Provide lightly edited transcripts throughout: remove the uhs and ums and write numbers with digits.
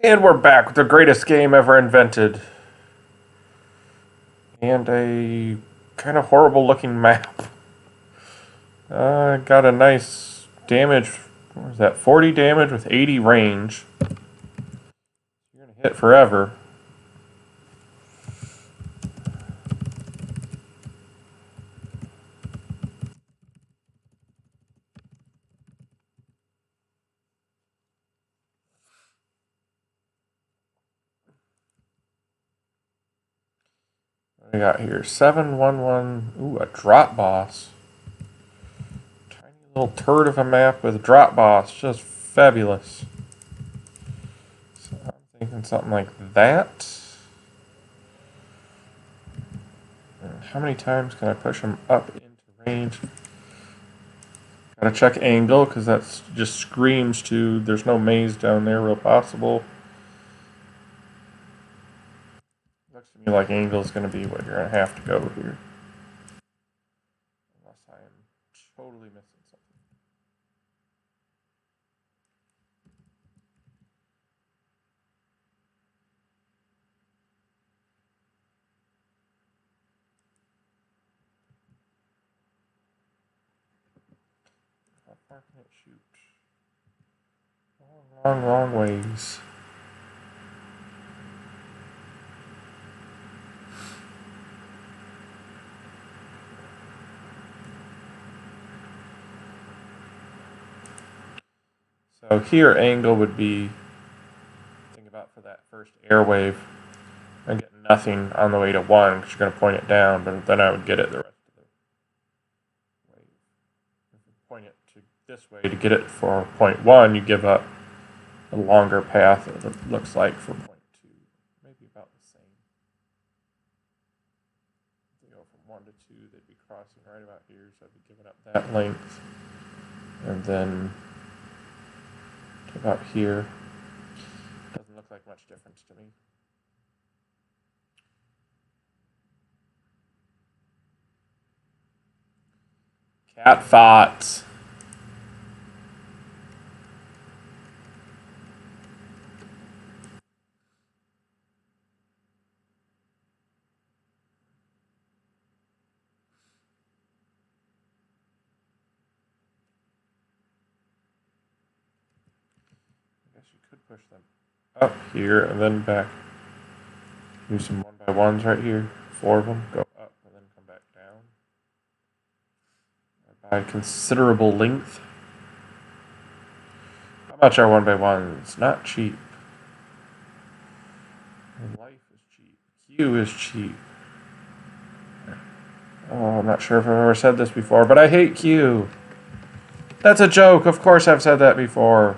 And we're back with the greatest game ever invented. And a kind of horrible looking map. Got a nice damage. What was that? 40 damage with 80 range. You're going to hit forever. What do we got here? 711. Ooh, a drop boss. Tiny little turd of a map with a drop boss. Just fabulous. So I'm thinking something like that. And how many times can I push him up into range? Gotta check angle, because that just screams to there's no maze down there real possible. Looks to me like angle is going to be what you're going to have to go here. Unless I am totally missing something. How far can it shoot? Long ways. So here, angle would be, think about for that first airwave, I get nothing on the way to 1 because you're going to point it down, but then I would get it the rest of the way. If you point it to this way to get it for point 1, you give up a longer path that it looks like for point 2. Maybe about the same. If you go from 1 to 2, they'd be crossing right about here, so I'd be giving up that length. And then to about here. Doesn't look like much difference to me. Cat farts. I guess you could push them up here and then back. Do some 1x1s right here. 4 of them. Go up and then come back down. By considerable length. How much are 1x1s? Not cheap. Life is cheap. Q is cheap. Oh, I'm not sure if I've ever said this before, but I hate Q. That's a joke. Of course I've said that before.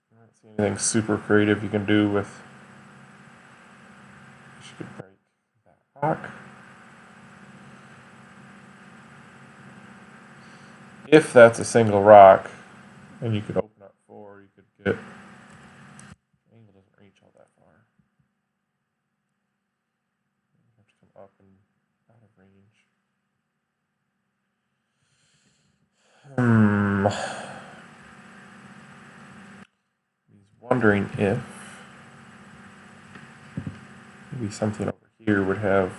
I don't see anything super creative you can do with. You could break that rock. If that's a single rock, and you could open up 4, you could get. Angle doesn't reach all that far. You have to come up and out of range. He's wondering if maybe something over here would have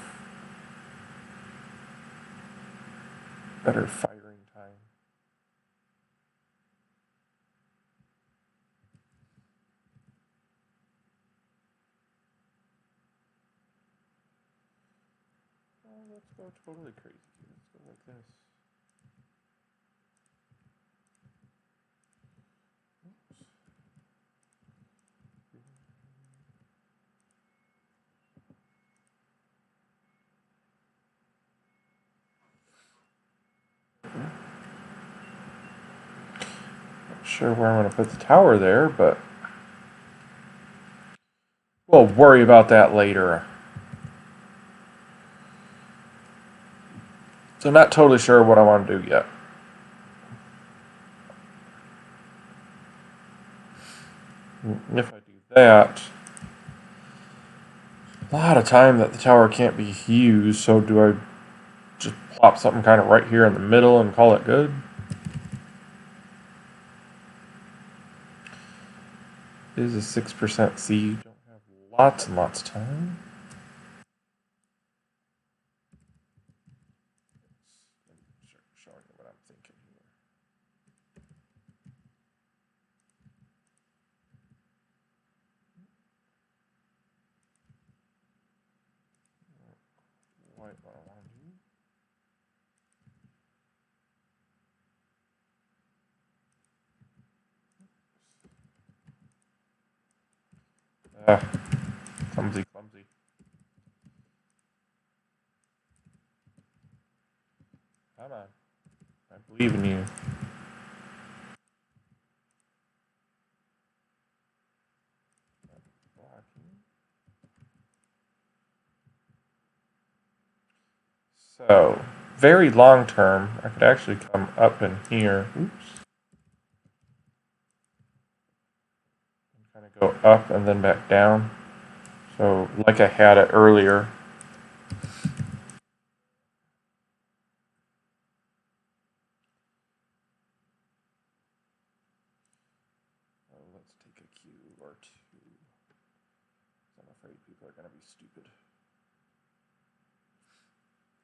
better firing time. Oh, let's go totally crazy. Let's go like this. Not sure where I'm going to put the tower there, but we'll worry about that later. So not totally sure what I want to do yet. If I do that, a lot of time that the tower can't be used, so do I just plop something kind of right here in the middle and call it good? It is a 6% seed. Don't have lots and lots of time. Showing you what I'm thinking here. What I want to do. Clumsy, clumsy. Come on. I believe in you. So, very long term, I could actually come up in here. Oops. Kind of go up and then back down. So, like I had it earlier. Let's take a Q or two. I'm afraid people are going to be stupid.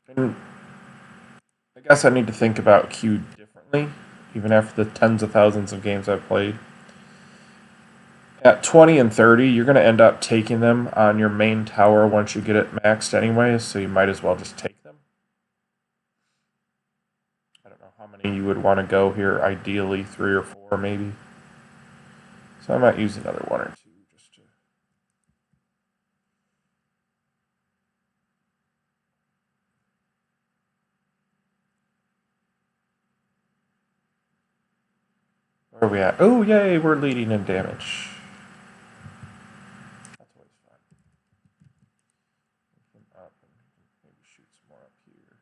And I guess I need to think about Q differently, even after the tens of thousands of games I've played. At 20 and 30, you're going to end up taking them on your main tower once you get it maxed anyways, so you might as well just take them. I don't know how many you would want to go here, ideally 3 or 4 maybe. So I might use another 1 or 2 just to... Where are we at? Oh, yay, we're leading in damage. That's always fun. Come up and maybe shoot some more up here.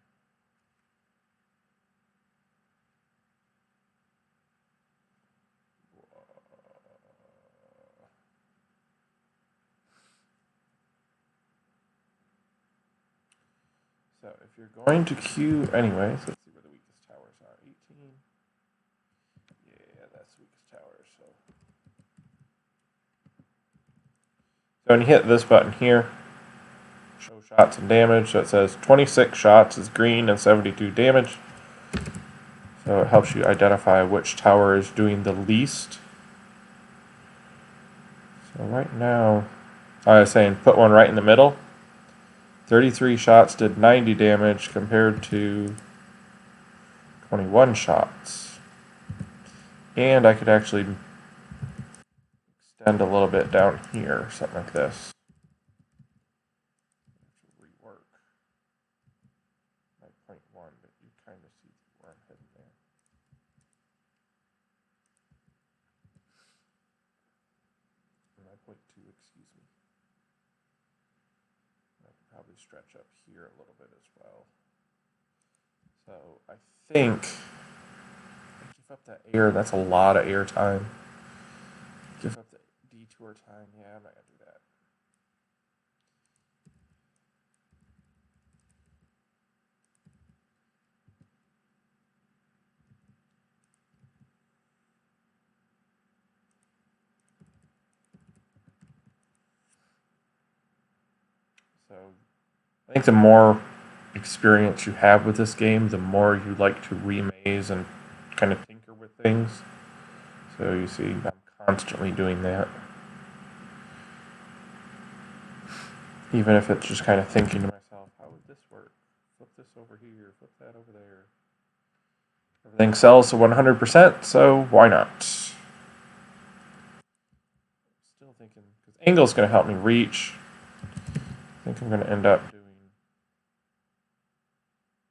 So if you're going to queue anyways, let's see where the weakest towers are. 18. Yeah, that's the weakest tower. So when you hit this button here, show shots and damage, so it says 26 shots is green and 72 damage. So it helps you identify which tower is doing the least. So right now, I was saying put one right in the middle. 33 shots did 90 damage compared to 21 shots. And I could actually extend a little bit down here, something like this. Rework my 0.1, but you kind of see where I'm heading there. My 0.2, excuse me. I could probably stretch up here a little bit as well. So I think give up that air. That's a lot of air time. Give up the detour time. Yeah, I'm not gonna do that. So I think the more experience you have with this game, the more you like to remaze and kind of tinker with things. So you see, I'm constantly doing that. Even if it's just kind of thinking to myself, how would this work? Flip this over here, flip that over there. Everything sells to 100%, so why not? Still thinking, because angle's going to help me reach. I think I'm going to end up doing,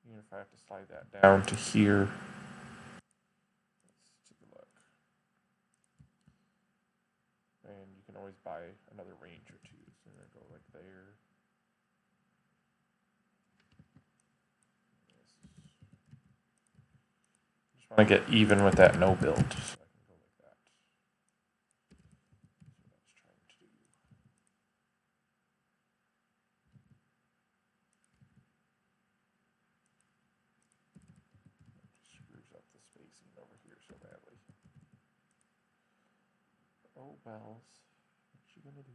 even if I have to slide that down to here. Let's take a look. And you can always buy another range or two. So I'm going to go like there. want to get even with that no build. So I can go like that. Just screws up the spacing over here so badly. Oh, Bells. What you gonna do?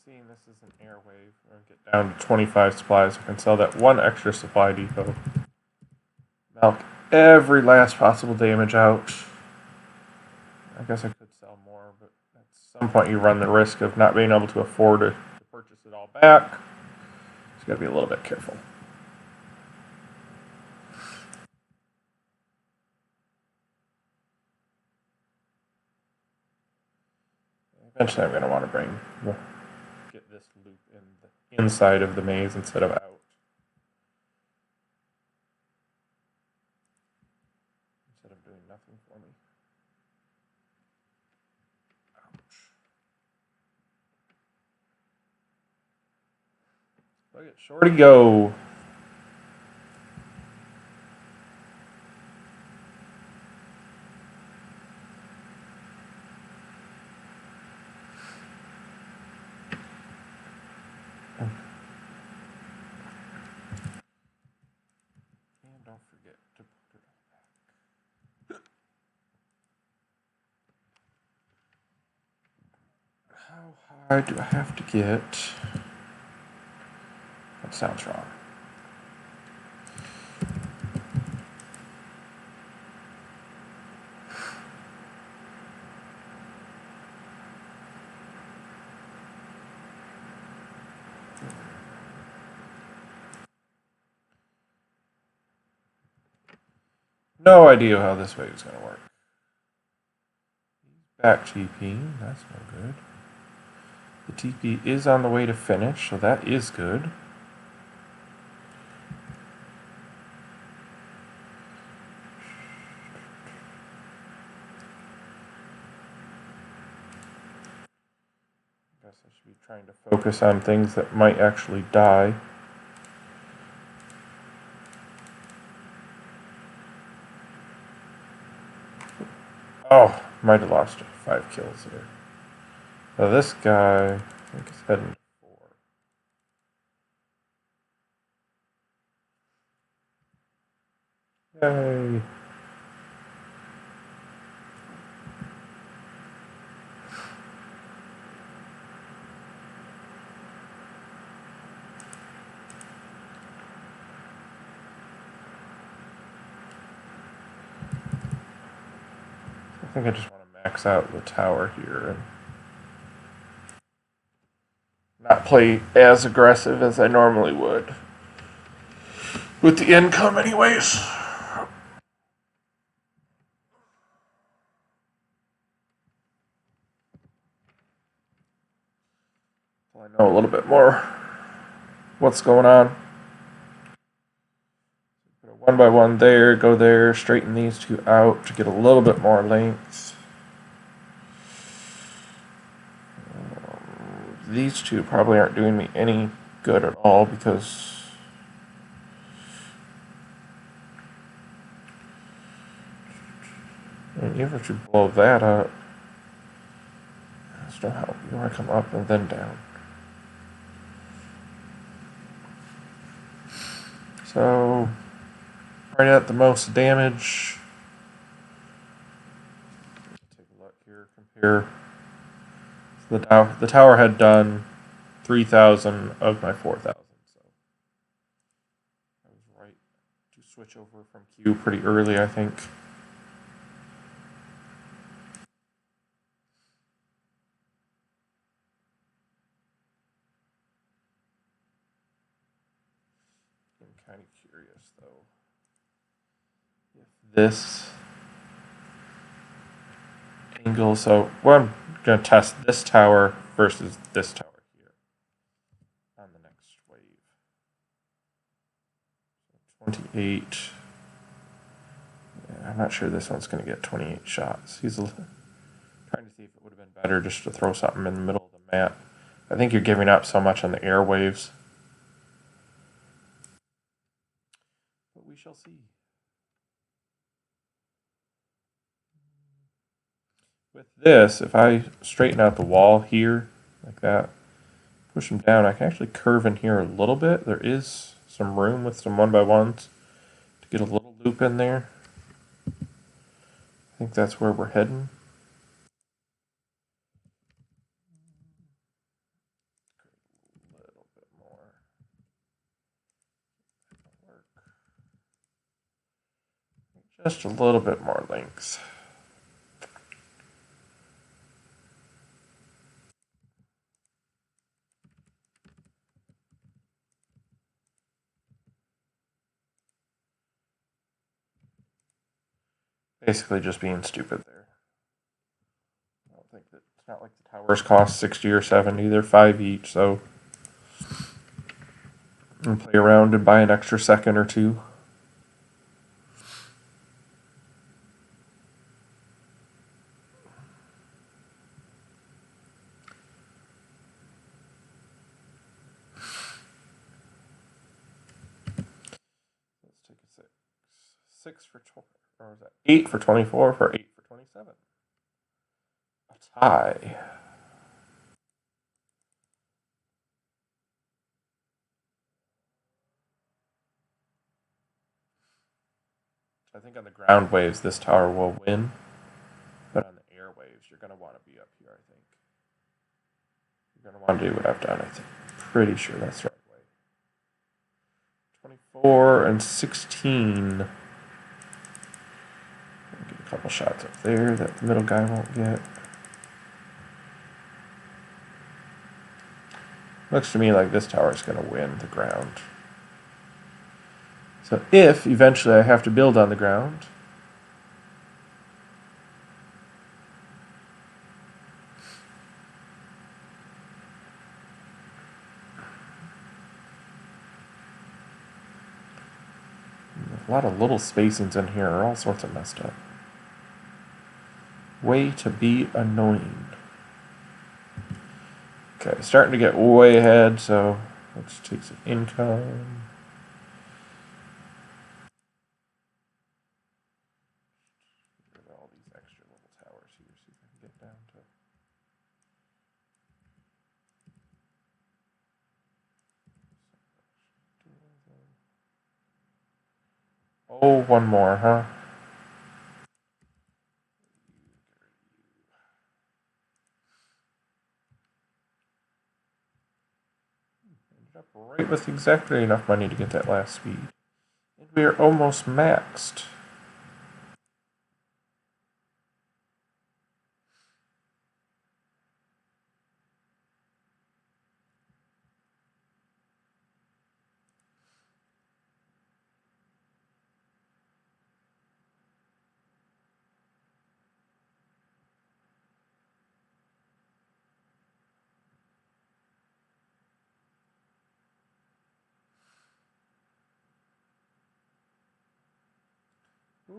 Seeing this is an airwave, we're going to get down to 25 supplies. I can sell that one extra supply depot. Milk every last possible damage out. I guess I could sell more, but at some point you run the risk of not being able to afford to purchase it all back. So you got to be a little bit careful. Eventually I'm going to want to get this loop in the inside of the maze instead of out. Instead of doing nothing for me. Ouch. Look at Shorty go. And don't forget to put it back. How high do I have to get? That sounds wrong. No idea how this wave is going to work. Back TP, that's no good. The TP is on the way to finish, so that is good. I guess I should be trying to focus on things that might actually die. Oh, might have lost 5 kills there. Now this guy, I think is heading to 4. Yay! I think I just want to max out the tower here and not play as aggressive as I normally would. With the income anyways. So I know a little bit more what's going on. Put a 1 by 1 there, go there, straighten these two out to get a little bit more length. These two probably aren't doing me any good at all because even if you blow that up, that's no help. You want to come up and then down. So, right at the most damage. Take a look here, compare. The tower had done 3,000 of my 4,000, so I was right to switch over from Q pretty early, I think. Kind of curious though. If this angle, so I'm going to test this tower versus this tower here on the next wave. 28. Yeah, I'm not sure this one's going to get 28 shots. He's trying to see if it would have been better just to throw something in the middle of the map. I think you're giving up so much on the airwaves. But we shall see. With this, if I straighten out the wall here, like that, push them down, I can actually curve in here a little bit. There is some room with some 1x1s to get a little loop in there. I think that's where we're heading. A little bit more. Just a little bit more links. Basically just being stupid there. I don't think that it's not like the towers cost 60 or 70, they're 5 each, so and play around and buy an extra second or two. Let's take a 6. 6 for 20, or is that 8 for 24 for 8 for 27? A tie. I think on the ground waves, this tower will win. But on the air waves, you're going to want to be up here, I think. You're going to want to do what I've done, I think. Pretty sure that's the right way. 24 and 16. Get a couple shots up there that the middle guy won't get. Looks to me like this tower is going to win the ground. So if eventually I have to build on the ground, a lot of little spacings in here are all sorts of messed up. Way to be annoying. Okay, starting to get way ahead, so let's take some income. All these extra little towers here, see if I can get down to. Oh, one more, huh? Ended up right with exactly enough money to get that last speed. And we are almost maxed.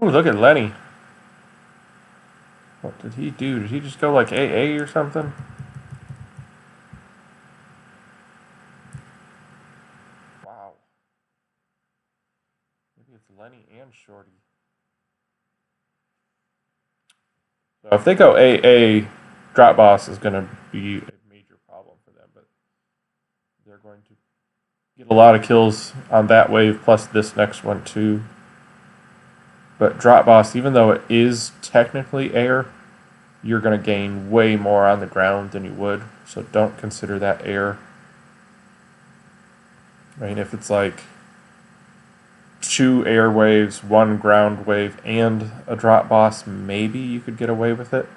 Ooh, look at Lenny. What did he do? Did he just go like AA or something? Wow. Maybe it's Lenny and Shorty. So if they go AA, Drop Boss is going to be a major problem for them, but they're going to get a lot of kills on that wave plus this next one too. But Drop Boss, even though it is technically air, you're going to gain way more on the ground than you would, so don't consider that air. I mean, if it's like 2 air waves, 1 ground wave, and a Drop Boss, maybe you could get away with it.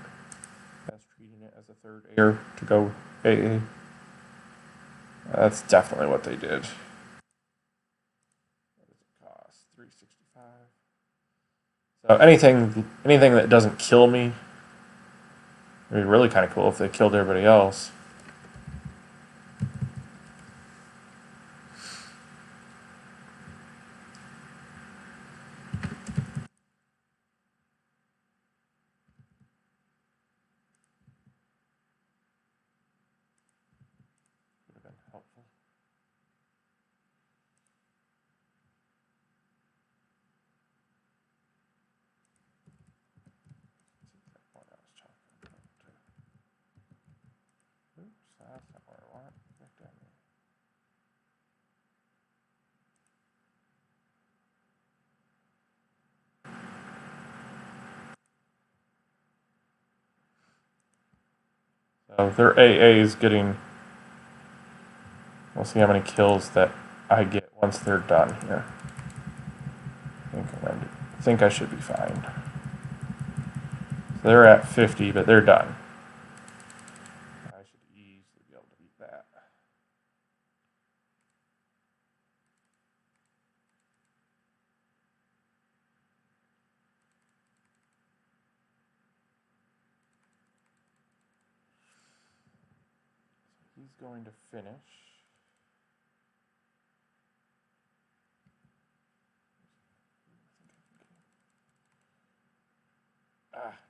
That's treating it as a 3rd air to go AA. That's definitely what they did. Anything that doesn't kill me would be really kind of cool if they killed everybody else. Would have been helpful. Oops, that's not what I want. So their AA is getting. We'll see how many kills that I get once they're done here. I think I should be fine. So they're at 50, but they're done. I should easily be able to beat that. He's going to finish.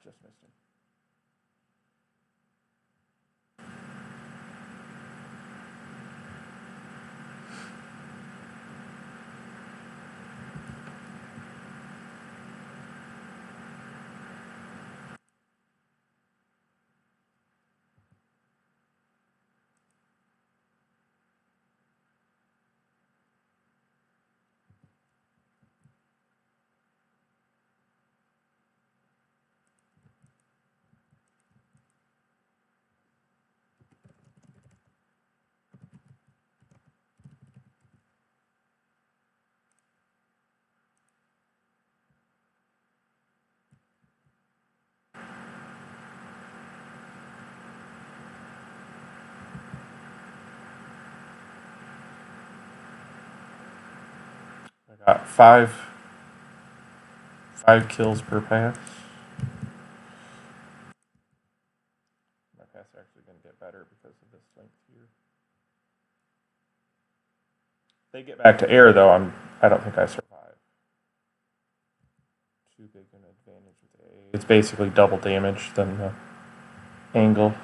Just missed him. I got five kills per pass. My pass are actually going to get better because of this length here. If they get back to air though, I don't think I survive. Too big an advantage with A. It's basically double damage than the angle.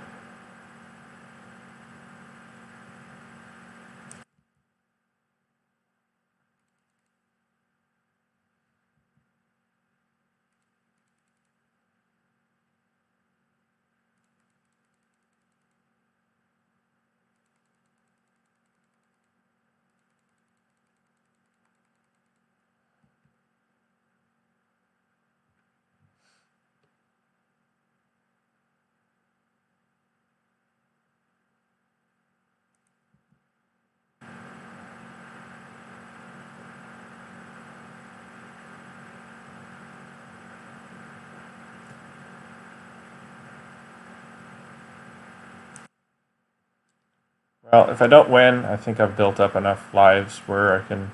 Well, if I don't win, I think I've built up enough lives where I can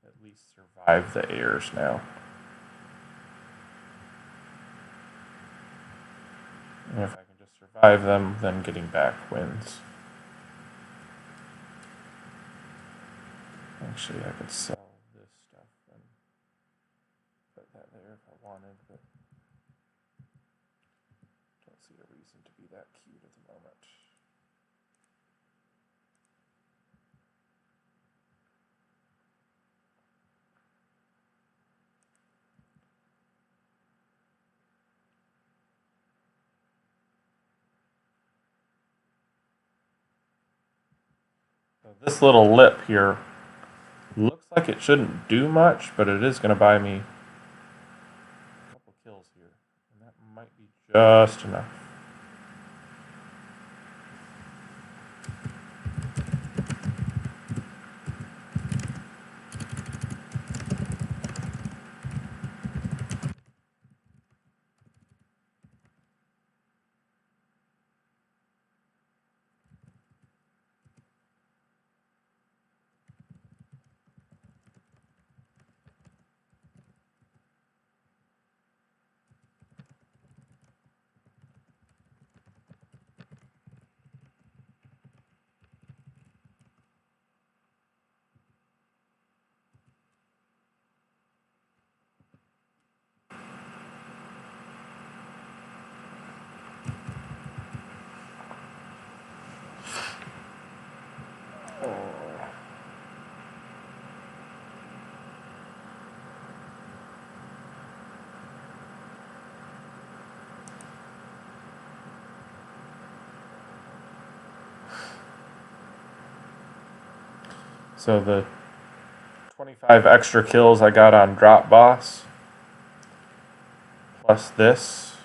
at least survive the airs now. And if I can just survive them, then getting back wins. Actually, I could sell this stuff and put that there if I wanted, but don't see a reason to be that cute at the moment. So this little lip here looks like it shouldn't do much, but it is going to buy me a couple kills here. And that might be just enough. So the 25 extra kills I got on Drop Boss, plus this,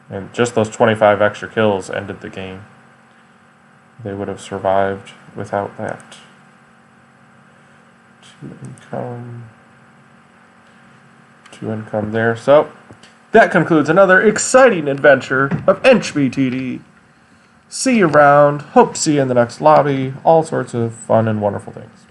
and just those 25 extra kills ended the game. They would have survived without that. 2 income there. So that concludes another exciting adventure of Entropy TD. See you around. Hope to see you in the next lobby. All sorts of fun and wonderful things.